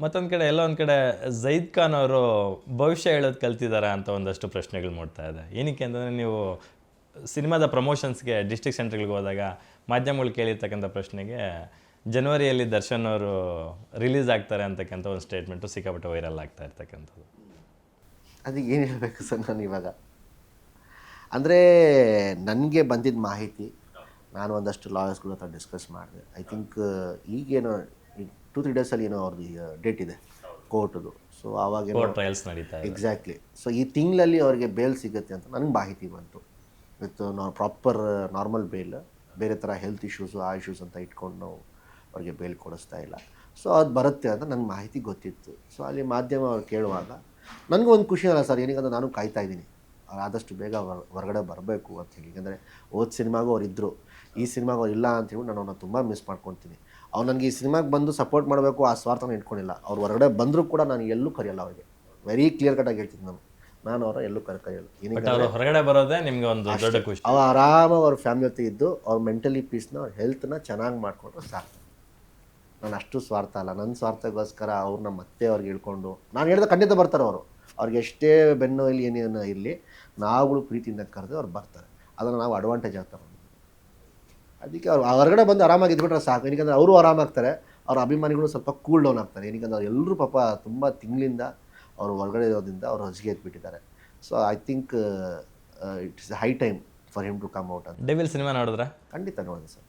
ಮತ್ತೊಂದು ಕಡೆ ಎಲ್ಲೋ ಒಂದು ಕಡೆ ಜೈದ್ ಖಾನ್ ಅವರು ಭವಿಷ್ಯ ಹೇಳೋದು ಕಲ್ತಿದ್ದಾರೆ ಅಂತ ಒಂದಷ್ಟು ಪ್ರಶ್ನೆಗಳು ಮೂಡ್ತಾ ಇದೆ. ಏನಕ್ಕೆ ಅಂತಂದರೆ ನೀವು ಸಿನಿಮಾದ ಪ್ರಮೋಷನ್ಸ್ಗೆ ಡಿಸ್ಟ್ರಿಕ್ಟ್ ಸೆಂಟ್ರ್ಗಳಿಗೆ ಹೋದಾಗ ಮಾಧ್ಯಮಗಳು ಕೇಳಿರ್ತಕ್ಕಂಥ ಪ್ರಶ್ನೆಗೆ ಜನವರಿಯಲ್ಲಿ ದರ್ಶನ್ ಅವರು ರಿಲೀಸ್ ಆಗ್ತಾರೆ ಅಂತಕ್ಕಂಥ ಒಂದು ಸ್ಟೇಟ್ಮೆಂಟು ಸಿಕ್ಕಾಪಟ್ಟೆ ವೈರಲ್ ಆಗ್ತಾ ಇರ್ತಕ್ಕಂಥದ್ದು. ಅದಕ್ಕೆ ಏನು ಹೇಳಬೇಕು ಸರ್ ನಾನು ಇವಾಗ, ಅಂದರೆ ನನಗೆ ಬಂದಿದ್ದ ಮಾಹಿತಿ ನಾನು ಒಂದಷ್ಟು ಲಾಯರ್ಸ್ಗಳ ಹತ್ರ ಡಿಸ್ಕಸ್ ಮಾಡಿದೆ. ಐ ಥಿಂಕ್ ಈಗೇನೋ 2-3 ಡೇಸಲ್ಲಿ ಏನೋ ಅವ್ರದ್ದು ಡೇಟ್ ಇದೆ ಕೋರ್ಟದು. ಸೊ ಆವಾಗ ಟ್ರಯಲ್ಸ್ ನಡೀತಾ ಇದೆ. ಎಕ್ಸಾಕ್ಟ್ಲಿ. ಸೊ ಈ ತಿಂಗಳಲ್ಲಿ ಅವರಿಗೆ ಬೇಲ್ ಸಿಗುತ್ತೆ ಅಂತ ನನಗೆ ಮಾಹಿತಿ ಬಂತು. ವಿತ್ ಪ್ರಾಪರ್ ನಾರ್ಮಲ್ ಬೇಲ್, ಬೇರೆ ಥರ ಹೆಲ್ತ್ ಇಶ್ಯೂಸು ಆ ಇಶ್ಯೂಸ್ ಅಂತ ಇಟ್ಕೊಂಡು ನಾವು ಅವ್ರಿಗೆ ಬೇಲ್ ಕೊಡಿಸ್ತಾ ಇಲ್ಲ. ಸೊ ಅದು ಬರುತ್ತೆ ಅಂತ ನನಗೆ ಮಾಹಿತಿ ಗೊತ್ತಿತ್ತು. ಸೊ ಅಲ್ಲಿ ಮಾಧ್ಯಮ ಅವ್ರು ಕೇಳುವಾಗ ನನಗೂ ಒಂದು ಖುಷಿ ಅಲ್ಲ ಸರ್, ಏನಕ್ಕಂದ್ರೆ ನಾನು ಕಾಯ್ತಾ ಇದ್ದೀನಿ ಅವ್ರು ಆದಷ್ಟು ಬೇಗ ಹೊರಗಡೆ ಬರಬೇಕು ಅಂತ ಹೇಳಿ. ಯಾಕಂದರೆ ಓದ್ ಸಿನಿಮಾಗೂ ಅವ್ರು ಇದ್ದರು, ಈ ಸಿನಿಮಾಗೂ ಅವ್ರು ಇಲ್ಲ ಅಂತ ಹೇಳಿ ನಾನು ಅವ್ರನ್ನ ತುಂಬ ಮಿಸ್ ಮಾಡ್ಕೊತೀನಿ. ಅವ್ರು ನನಗೆ ಈ ಸಿನಿಮಾಗೆ ಬಂದು ಸಪೋರ್ಟ್ ಮಾಡಬೇಕು ಆ ಸ್ವಾರ್ಥನ ಇಟ್ಕೊಂಡಿಲ್ಲ. ಅವ್ರು ಹೊರಗಡೆ ಬಂದರೂ ಕೂಡ ನಾನು ಎಲ್ಲೂ ಕರೆಯಲ್ಲ ಅವ್ರಿಗೆ, ವೆರಿ ಕ್ಲಿಯರ್ ಕಟಾಗಿ ಹೇಳ್ತೀನಿ. ನಾನು ಅವರ ಎಲ್ಲೂ ಕರೆಯಲ್ಲ. ಏನಕ್ಕೆ ಹೊರಗಡೆ ಬರೋದೇ ನಿಮಗೆ ಒಂದು ದೊಡ್ಡ ಖುಷಿ. ಅವ್ರು ಆರಾಮಾಗಿ ಅವ್ರ ಫ್ಯಾಮಿಲಿ ಜೊತೆ ಇದ್ದು ಅವ್ರ ಮೆಂಟಲಿ ಪೀಸ್ನ ಅವ್ರ ಹೆಲ್ತ್ನ ಚೆನ್ನಾಗಿ ಮಾಡಿಕೊಂಡ್ರು ಸಾಕು. ನಾನು ಅಷ್ಟು ಸ್ವಾರ್ಥ ಅಲ್ಲ, ನನ್ನ ಸ್ವಾರ್ಥಕ್ಕೋಸ್ಕರ ಅವ್ರನ್ನ ಮತ್ತೆ ಅವ್ರಿಗೆ ಹೇಳ್ಕೊಂಡು ನಾನು ಹೇಳಿದ ಖಂಡಿತ ಬರ್ತಾರೆ ಅವರು. ಅವ್ರಿಗೆ ಎಷ್ಟೇ ಬೆನ್ನು ಇಲ್ಲಿ ಏನೇನು ಇರಲಿ ನಾವುಗಳು ಪ್ರೀತಿಯಿಂದ ಕರೆದು ಅವ್ರು ಬರ್ತಾರೆ. ಅದನ್ನು ನಾವು ಅಡ್ವಾಂಟೇಜ್ ಆಗ್ತಾರೆ. ಅದಕ್ಕೆ ಅವ್ರು ಹೊರಗಡೆ ಬಂದು ಆರಾಮಾಗಿ ಇದ್ಬಿಟ್ರೆ ಸಾಕು. ಏನಕ್ಕೆ ಅವರು ಆರಾಮಾಗ್ತಾರೆ, ಅವ್ರ ಅಭಿಮಾನಿಗಳು ಸ್ವಲ್ಪ ಕೂಲ್ ಡೌನ್ ಆಗ್ತಾರೆ. ಏನಕ್ಕೆ ಅವ್ರು ಎಲ್ಲರೂ ಪಾಪ ತುಂಬ ತಿಂಗಳಿಂದ ಅವರು ಹೊರಗಡೆ ಇರೋದ್ರಿಂದ ಅವ್ರು ಹೊಸಿಗೆ ಎತ್ಬಿಟ್ಟಿದ್ದಾರೆ. So I think it's high time for him to come out ಅಂತ. ಡೆವಿಲ್ ಸಿನಿಮಾ ನೋಡಿದ್ರೆ? ಖಂಡಿತ ನೋಡಿದೆ ಸರ್.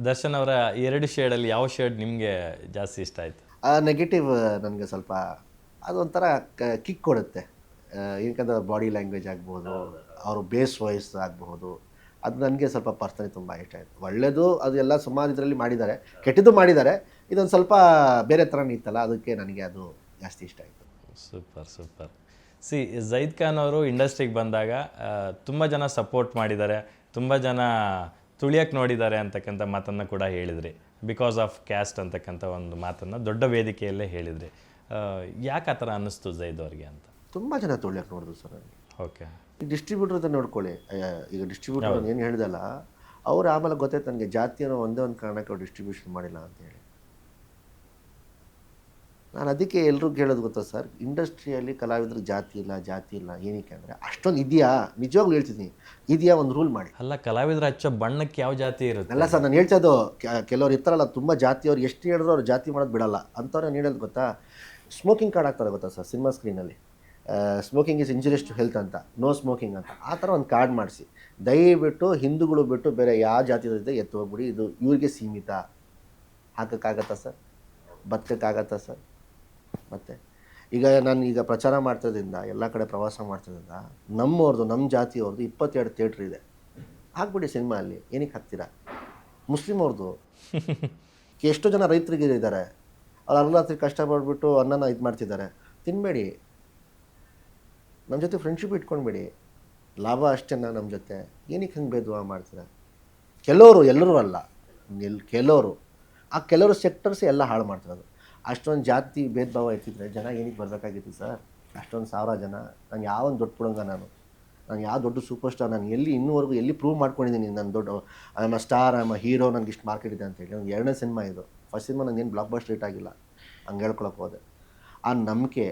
ದರ್ಶನ್ ಅವರ 2 ಶೇಡಲ್ಲಿ ಯಾವ ಶೇಡ್ ನಿಮಗೆ ಜಾಸ್ತಿ ಇಷ್ಟ ಆಯಿತು? ನೆಗೆಟಿವ್ ನನಗೆ ಸ್ವಲ್ಪ ಅದೊಂಥರ ಕಿಕ್ ಕೊಡುತ್ತೆ. ಏನಕ್ಕಂದ್ರೆ ಅವ್ರ ಬಾಡಿ ಲ್ಯಾಂಗ್ವೇಜ್ ಆಗ್ಬೋದು, ಅವರು ಬೇಸ್ ವಾಯ್ಸ್ ಆಗಬಹುದು, ಅದು ನನಗೆ ಸ್ವಲ್ಪ ಪರ್ಸನಲಿ ತುಂಬ ಇಷ್ಟ ಆಯಿತು. ಒಳ್ಳೆಯದು ಅದು ಎಲ್ಲ ಸುಮಾರು ಇದರಲ್ಲಿ ಮಾಡಿದ್ದಾರೆ, ಕೆಟ್ಟದ್ದು ಮಾಡಿದ್ದಾರೆ. ಇದೊಂದು ಸ್ವಲ್ಪ ಬೇರೆ ಥರ ಇತ್ತಲ್ಲ, ಅದಕ್ಕೆ ನನಗೆ ಅದು ಜಾಸ್ತಿ ಇಷ್ಟ ಆಯಿತು. Super super. ಜೈದ್ ಖಾನ್ ಅವರು ಇಂಡಸ್ಟ್ರಿಗೆ ಬಂದಾಗ ತುಂಬ ಜನ ಸಪೋರ್ಟ್ ಮಾಡಿದ್ದಾರೆ, ತುಂಬ ಜನ ತುಳಿಯಕ್ಕೆ ನೋಡಿದ್ದಾರೆ ಅಂತಕ್ಕಂಥ ಮಾತನ್ನು ಕೂಡ ಹೇಳಿದ್ರಿ. ಬಿಕಾಸ್ ಆಫ್ ಕ್ಯಾಸ್ಟ್ ಅಂತಕ್ಕಂಥ ಒಂದು ಮಾತನ್ನು ದೊಡ್ಡ ವೇದಿಕೆಯಲ್ಲೇ ಹೇಳಿದ್ರಿ. ಯಾಕೆ ಆ ಥರ ಅನ್ನಿಸ್ತು ಜೈದ್ ಅವ್ರಿಗೆ ಅಂತ? ತುಂಬ ಜನ ತುಳಿಯಕ್ಕೆ ನೋಡಿದ್ರು ಸರ್ ನನಗೆ. ಓಕೆ. ಈ ಡಿಸ್ಟ್ರಿಬ್ಯೂಟರ್ ಅಂತ ನೋಡ್ಕೊಳ್ಳಿ. ಈಗ ಡಿಸ್ಟ್ರಿಬ್ಯೂಟರ್ ಏನು ಹೇಳಿದಲ್ಲ, ಅವ್ರು ಆಮೇಲೆ ಗೊತ್ತಾಯ್ತು ನನಗೆ ಜಾತಿಯನ್ನು ಒಂದೇ ಒಂದು ಕಾರಣಕ್ಕೆ ಅವ್ರು ಡಿಸ್ಟ್ರಿಬ್ಯೂಷನ್ ಮಾಡಿಲ್ಲ ಅಂತೇಳಿ. ನಾನು ಅದಕ್ಕೆ ಎಲ್ರಿಗೂ ಹೇಳೋದು ಗೊತ್ತಾ ಸರ್, ಇಂಡಸ್ಟ್ರಿಯಲ್ಲಿ ಕಲಾವಿದ್ರು ಜಾತಿ ಇಲ್ಲ. ಏನಕ್ಕೆ ಅಂದರೆ ಅಷ್ಟೊಂದು ಇದೆಯಾ, ನಿಜವಾಗ್ಲೂ ಹೇಳ್ತಿದ್ದೀನಿ, ಇದೆಯಾ ಒಂದು ರೂಲ್ ಮಾಡಿ. ಅಲ್ಲ, ಕಲಾವಿದ್ರು ಹಚ್ಚೋ ಬಣ್ಣಕ್ಕೆ ಯಾವ ಜಾತಿ ಇರುತ್ತೆ? ಅಲ್ಲ ಸರ್, ನಾನು ಹೇಳ್ತಾ ಇದ್ದು ಕೆಲವ್ರು ಇರ್ತಾರಲ್ಲ ತುಂಬ ಜಾತಿಯವ್ರು, ಎಷ್ಟು ಹೇಳಿದ್ರು ಅವ್ರು ಜಾತಿ ಮಾಡೋದು ಬಿಡಲ್ಲ ಅಂಥವ್ರು. ನಾನು ಹೇಳೋದು ಗೊತ್ತಾ, ಸ್ಮೋಕಿಂಗ್ ಕಾರ್ಡ್ ಹಾಕ್ತಾರೆ ಗೊತ್ತಾ ಸರ್ ಸಿನಿಮಾ ಸ್ಕ್ರೀನಲ್ಲಿ, smoking is injurious to health ಅಂತ, ನೋ ಸ್ಮೋಕಿಂಗ್ ಅಂತ. ಆ ಥರ ಒಂದು ಕಾರ್ಡ್ ಮಾಡಿಸಿ ದಯವಿಟ್ಟು ಹಿಂದೂಗಳು ಬಿಟ್ಟು ಬೇರೆ ಯಾವ ಜಾತಿ ಇದೆ ಎತ್ತು ಹೋಗ್ಬಿಡಿ, ಇದು ಇವ್ರಿಗೆ ಸೀಮಿತ. ಹಾಕೋಕ್ಕಾಗತ್ತಾ ಸರ್? ಬದುಕೋಕ್ಕಾಗತ್ತಾ ಸರ್? ಮತ್ತು ಈಗ ನಾನು ಈಗ ಪ್ರಚಾರ ಮಾಡ್ತಿದ್ದರಿಂದ, ಎಲ್ಲ ಕಡೆ ಪ್ರವಾಸ ಮಾಡ್ತಿದ್ದರಿಂದ, ನಮ್ಮ ಜಾತಿಯವ್ರದ್ದು 22 ಥಿಯೇಟ್ರ್ ಇದೆ, ಹಾಕ್ಬಿಡಿ ಸಿನಿಮಾ ಅಲ್ಲಿ. ಏನಕ್ಕೆ ಹಾಕ್ತೀರಾ? ಮುಸ್ಲಿಮ್ ಅವ್ರದ್ದು ಎಷ್ಟೋ ಜನ ರೈತರಿಗೆ ಇದ್ದಾರೆ, ಅವ್ರು ಅರ್ಧರಾತ್ರಿ ಕಷ್ಟಪಡ್ಬಿಟ್ಟು ಅನ್ನನ ಇದು ಮಾಡ್ತಿದ್ದಾರೆ, ತಿನ್ನಬೇಡಿ. ನಮ್ಮ ಜೊತೆ ಫ್ರೆಂಡ್ಶಿಪ್ ಇಟ್ಕೊಂಡ್ಬೇಡಿ, ಲಾಭ ಅಷ್ಟೇನ ನಮ್ಮ ಜೊತೆ. ಏನಕ್ಕೆ ಹಂಗೆ ಭೇದಭಾವ ಮಾಡ್ತೀರಾ? ಕೆಲವರು, ಎಲ್ಲರೂ ಅಲ್ಲ, ಕೆಲವರು, ಆ ಕೆಲವರು ಸೆಕ್ಟರ್ಸ್ ಎಲ್ಲ ಹಾಳು ಮಾಡ್ತಿರೋದು. ಅಷ್ಟೊಂದು ಜಾತಿ ಭೇದ ಭಾವ ಇರ್ತಿದ್ರೆ ಜನ ಏನಕ್ಕೆ ಬರಬೇಕಾಗಿತ್ತು ಸರ್? ಅಷ್ಟೊಂದು 1000 ಜನ. ನಾನು ಯಾವೊಂದು ದೊಡ್ಡ ಪುಡಂಗ, ನಾನು ಯಾವ ದೊಡ್ಡ ಸೂಪರ್ ಸ್ಟಾರ್, ನಾನು ಇನ್ನೂವರೆಗೂ ಎಲ್ಲಿ ಪ್ರೂವ್ ಮಾಡ್ಕೊಂಡಿದ್ದೀನಿ ನಾನು ದೊಡ್ಡ I am a star, I am a hero, ನನಗೆ ಇಷ್ಟು ಮಾರ್ಕೆಟ್ ಇದೆ ಅಂತೇಳಿ. ನನಗೆ 2ನೇ ಸಿನಿಮಾ ಇದು. ಫಸ್ಟ್ ಸಿನಿಮಾ ನನಗೇನು ಬ್ಲಾಕ್ ಬಸ್ಟರ್ ಹಿಟ್ ಆಗಿಲ್ಲ, ಹಂಗೆ ಹೇಳ್ಕೊಳಕ್ಕೆ ಹೋದೆ. ಆ ನಂಬಿಕೆ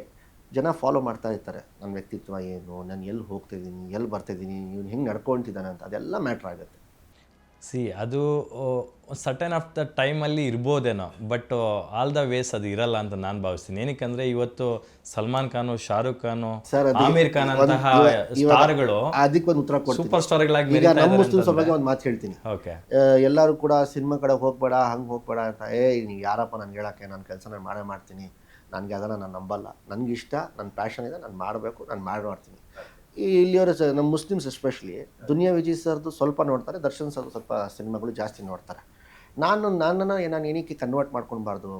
ಜನ ಫಾಲೋ ಮಾಡ್ತಾ ಇರ್ತಾರೆ. ನನ್ನ ವ್ಯಕ್ತಿತ್ವ ಏನು, ನಾನು ಎಲ್ಲಿ ಹೋಗ್ತಾಯಿದ್ದೀನಿ, ಎಲ್ಲಿ ಬರ್ತಾಯಿದ್ದೀನಿ, ಇವ್ನು ಹೆಂಗೆ ನಡ್ಕೊಳ್ತಿದ್ದಾನೆ ಅಂತ, ಅದೆಲ್ಲ ಮ್ಯಾಟ್ರ್ ಆಗುತ್ತೆ. ಅದು ಸರ್ಟನ್ ಆಫ್ ದ ಟೈಮಲ್ಲಿ ಇರ್ಬೋದೇನೋ, ಬಟ್ ಆಲ್ ದ ವೇಸ್ ಅದು ಇರಲ್ಲ ಅಂತ ನಾನು ಭಾವಿಸ್ತೀನಿ. ಏನಕ್ಕಂದ್ರೆ ಇವತ್ತು ಸಲ್ಮಾನ್ ಖಾನು, ಶಾರುಖ್ ಖಾನು, ಆಮಿರ್ ಖಾನ್ ಅಂತಹ ಸ್ಟಾರ್ಗಳು ಅದಕ್ಕೆ ಒಂದು ಉತ್ತರ ಕೊಡ್ತೀನಿ. ಸೂಪರ್ ಸ್ಟಾರ್ಗಳು ಈಗ ನಮ್ಮ ಮುಸ್ಲಿಮ್ಸ್ ಬಗ್ಗೆ ಒಂದು ಮಾತು ಹೇಳ್ತೀನಿ. ಓಕೆ, ಎಲ್ಲರೂ ಕೂಡ ಸಿನಿಮಾ ಕಡೆ ಹೋಗ್ಬೇಡ, ಹಂಗೆ ಹೋಗ್ಬೇಡ ಅಂತ. ನೀವು ಯಾರಪ್ಪ ನಾನು ಹೇಳೋಕ್ಕೆ, ನನ್ನ ಕೆಲಸ ನಾನು ಮಾಡೇ ಮಾಡ್ತೀನಿ, ನನಗೆ ಅದನ್ನು ನಾನು ನಂಬಲ್ಲ. ನನಗಿಷ್ಟ, ನನ್ನ ಪ್ಯಾಷನ್ ಇದೆ, ನಾನು ಮಾಡಬೇಕು, ನಾನು ಮಾಡ್ತೀನಿ. ಈ ಇಲ್ಲಿಯವರು ನಮ್ಮ ಮುಸ್ಲಿಮ್ಸ್ ಎಸ್ಪೆಷಲಿ ದುನಿಯಾ ವಿಜಯ್ ಸರ್ದು ಸ್ವಲ್ಪ ನೋಡ್ತಾರೆ, ದರ್ಶನ್ ಸರ್ದು ಸ್ವಲ್ಪ ಸಿನಿಮಾಗಳು ಜಾಸ್ತಿ ನೋಡ್ತಾರೆ. ನಾನು ಏನಕ್ಕೆ ಕನ್ವರ್ಟ್ ಮಾಡ್ಕೊಳ್ಬಾರ್ದು?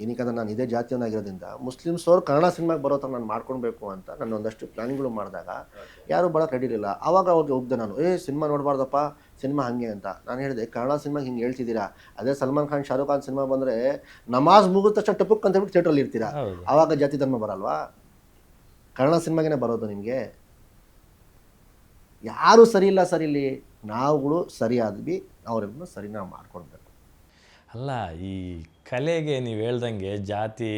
ಏನಕ್ಕಂದ್ರೆ ನಾನು ಇದೇ ಜಾತಿಯವನಾಗಿರೋದ್ರಿಂದ ಮುಸ್ಲಿಮ್ಸ್ ಅವರು ಕನ್ನಡ ಸಿನಿಮಾಗೆ ಬರೋ ಥರ ನಾನು ಮಾಡ್ಕೊಳ್ಬೇಕು ಅಂತ ನಾನು ಒಂದಷ್ಟು ಪ್ಲ್ಯಾನ್ಗಳು ಮಾಡಿದಾಗ ಯಾರೂ ಬರೋಕ್ಕೆ ರೆಡಿ ಇರಲಿಲ್ಲ. ಆವಾಗ ಅವ್ರಿಗೆ ಹೋಗ್ದೆ ನಾನು, ಸಿನಿಮಾ ನೋಡಬಾರ್ದಪ್ಪ, ಸಿನಿಮಾ ಹಾಗೆ ಅಂತ. ನಾನು ಹೇಳಿದೆ, ಕನ್ನಡ ಸಿನಿಮಾಗೆ ಹಿಂಗೆ ಹೇಳ್ತಿದ್ದೀರಾ, ಅದೇ ಸಲ್ಮಾನ್ ಖಾನ್, ಶಾರುಖ್ ಖಾನ್ ಸಿನಿಮಾ ಬಂದರೆ ನಮಾಜ್ ಮುಗಿದ ತಕ್ಷಣ ಟಪುಕ್ ಅಂತ ಹೇಳ್ಬಿಟ್ಟು ಥಿಯೇಟ್ರಲ್ಲಿ ಇರ್ತೀರಾ, ಆವಾಗ ಜಾತಿ ಧರ್ಮ ಬರಲ್ವಾ? ಕನ್ನಡ ಸಿನಿಮಾಗೇ ಬರೋದು ನಿಮಗೆ. ಯಾರೂ ಸರಿ ಇಲ್ಲ ಸರ್, ಇಲ್ಲಿ ನಾವುಗಳು ಸರಿ ಆದ್ವಿ, ಅವರೆಲ್ಲರೂ ಸರಿ ನಾವು ಮಾಡ್ಕೊಳ್ಬೇಕು. ಅಲ್ಲ, ಈ ಕಲೆಗೆ ನೀವು ಹೇಳ್ದಂಗೆ ಜಾತಿ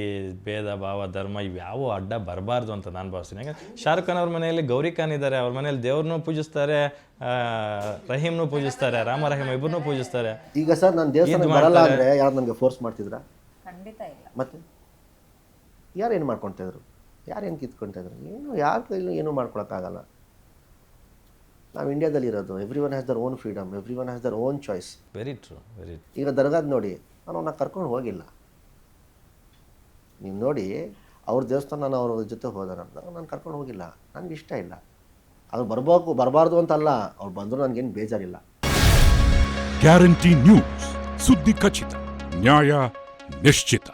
ಭೇದ ಭಾವ ಧರ್ಮ ಇವ್ಯಾವ ಅಡ್ಡ ಬರಬಾರ್ದು ಅಂತ ನಾನು ಭಾವಿಸ್ತೀನಿ. ಯಾಕಂದ್ರೆ ಶಾರುಖ್ ಖಾನ್ ಅವ್ರ ಮನೆಯಲ್ಲಿ ಗೌರಿ ಖಾನ್ ಇದ್ದಾರೆ, ಅವ್ರ ಮನೇಲಿ ದೇವ್ರನ್ನೂ ಪೂಜಿಸ್ತಾರೆ, ರಹೀಮ್ನೂ ಪೂಜಿಸ್ತಾರೆ, ರಾಮ ರಹೀಮ್ ಇಬ್ಬರನ್ನೂ ಪೂಜಿಸ್ತಾರೆ. ಈಗ ಸರ್ ನಾನು ದೇವಸ್ಥಾನಕ್ಕೆ ಬರಲ್ಲ ಅಂದರೆ ಯಾರು ನನಗೆ ಫೋರ್ಸ್ ಮಾಡ್ತಿದ್ರಾ? ಖಂಡಿತ ಇಲ್ಲ. ಮತ್ತೆ ಯಾರು ಏನು ಮಾಡ್ಕೊಳ್ತಾಯಿದ್ರು, ಯಾರೇನು ಕಿತ್ಕೊಳ್ತಾಯಿದ್ರು? ಏನು ಯಾರ ಕೈಲೂ ಏನೂ ಮಾಡ್ಕೊಳಕ್ಕಾಗಲ್ಲ. ನಾವು ಇಂಡಿಯಾದಲ್ಲಿ ಇರೋದು, every one has their own freedom, every one has their own choice. Very true, very true. ಈಗ ದರ್ಗಾದ ನೋಡಿ, ನಾನು ಅವನ್ನ ಕರ್ಕೊಂಡು ಹೋಗಿಲ್ಲ. ನೀವು ನೋಡಿ, ಅವ್ರ ದೇವಸ್ಥಾನ ನಾನು ಅವ್ರ ಜೊತೆ ಹೋದ ನಾನು ಕರ್ಕೊಂಡು ಹೋಗಿಲ್ಲ. ನನಗೆ ಇಷ್ಟ ಇಲ್ಲ. ಅವ್ರು ಬರಬಾರ್ದು ಅಂತಲ್ಲ, ಅವ್ರು ಬಂದರೂ ನನಗೇನು ಬೇಜಾರಿಲ್ಲ. ಗ್ಯಾರಂಟಿ ನ್ಯೂಸ್, ಸುದ್ದಿ ಖಚಿತ, ನ್ಯಾಯ ನಿಶ್ಚಿತ.